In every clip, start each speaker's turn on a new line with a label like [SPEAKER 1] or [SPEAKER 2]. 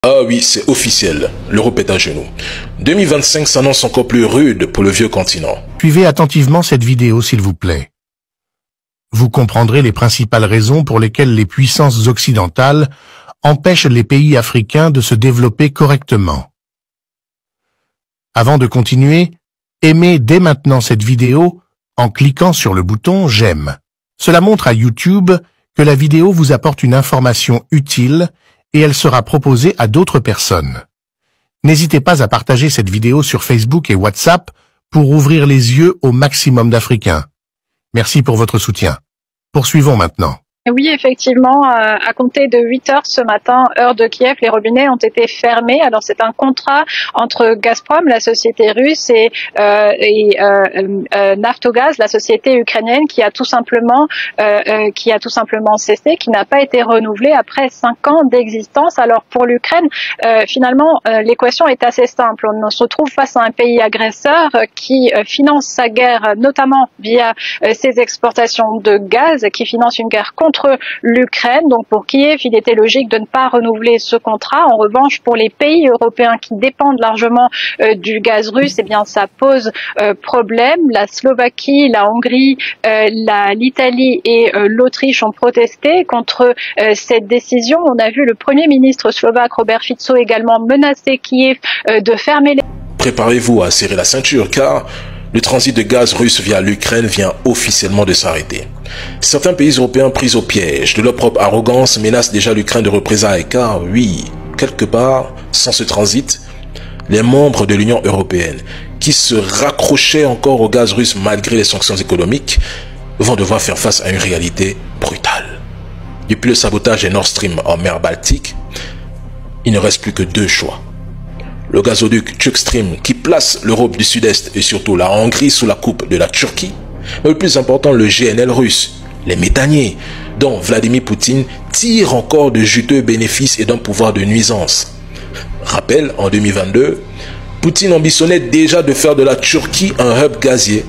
[SPEAKER 1] Ah oui, c'est officiel, l'Europe est à genoux. 2025 s'annonce encore plus rude pour le vieux continent.
[SPEAKER 2] Suivez attentivement cette vidéo s'il vous plaît. Vous comprendrez les principales raisons pour lesquelles les puissances occidentales empêchent les pays africains de se développer correctement. Avant de continuer, aimez dès maintenant cette vidéo en cliquant sur le bouton « J'aime ». Cela montre à YouTube que la vidéo vous apporte une information utile et elle sera proposée à d'autres personnes. N'hésitez pas à partager cette vidéo sur Facebook et WhatsApp pour ouvrir les yeux au maximum d'Africains. Merci pour votre soutien. Poursuivons maintenant.
[SPEAKER 3] Oui, effectivement, à compter de 8 heures ce matin, heure de Kiev, les robinets ont été fermés. Alors, c'est un contrat entre Gazprom, la société russe, et Naftogaz, la société ukrainienne, qui a tout simplement cessé, qui n'a pas été renouvelé après 5 ans d'existence. Alors, pour l'Ukraine, finalement, l'équation est assez simple. On se retrouve face à un pays agresseur qui finance sa guerre, notamment via ses exportations de gaz, qui finance une guerre contre l'Ukraine. Donc pour Kiev, il était logique de ne pas renouveler ce contrat. En revanche, pour les pays européens qui dépendent largement du gaz russe, eh bien ça pose problème. La Slovaquie, la Hongrie, l'Italie et l'Autriche ont protesté contre cette décision. On a vu le Premier ministre slovaque Robert Fico également menacer Kiev de fermer les...
[SPEAKER 1] Préparez-vous à serrer la ceinture car le transit de gaz russe via l'Ukraine vient officiellement de s'arrêter. Certains pays européens pris au piège de leur propre arrogance menacent déjà l'Ukraine de représailles car, oui, quelque part, sans ce transit, les membres de l'Union européenne qui se raccrochaient encore au gaz russe malgré les sanctions économiques vont devoir faire face à une réalité brutale. Depuis le sabotage des Nord Stream en mer Baltique, il ne reste plus que 2 choix. Le gazoduc Turkstream qui place l'Europe du Sud-Est et surtout la Hongrie sous la coupe de la Turquie, mais le plus important, le GNL russe, les méthaniers, dont Vladimir Poutine tire encore de juteux bénéfices et d'un pouvoir de nuisance. Rappel, en 2022, Poutine ambitionnait déjà de faire de la Turquie un hub gazier.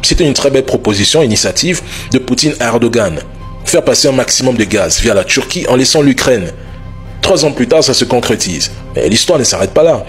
[SPEAKER 1] C'était une très belle proposition, initiative de Poutine à Erdogan. Faire passer un maximum de gaz via la Turquie en laissant l'Ukraine. 3 ans plus tard, ça se concrétise. Mais l'histoire ne s'arrête pas là.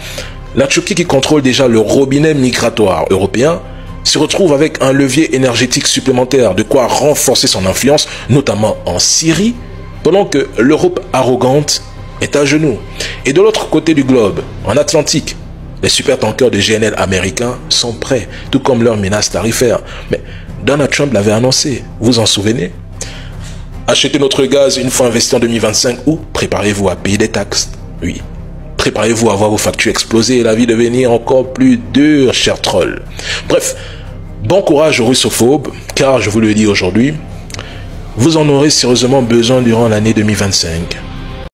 [SPEAKER 1] La Turquie, qui contrôle déjà le robinet migratoire européen, se retrouve avec un levier énergétique supplémentaire, de quoi renforcer son influence, notamment en Syrie, pendant que l'Europe arrogante est à genoux. Et de l'autre côté du globe, en Atlantique, les supertankers de GNL américains sont prêts, tout comme leurs menaces tarifaires. Mais Donald Trump l'avait annoncé, vous en souvenez? Achetez notre gaz une fois investi en 2025 ou préparez-vous à payer des taxes. Oui, préparez-vous à voir vos factures exploser et la vie devenir encore plus dure, chers trolls. Bref, bon courage aux russophobes, car je vous le dis aujourd'hui, vous en aurez sérieusement besoin durant l'année 2025.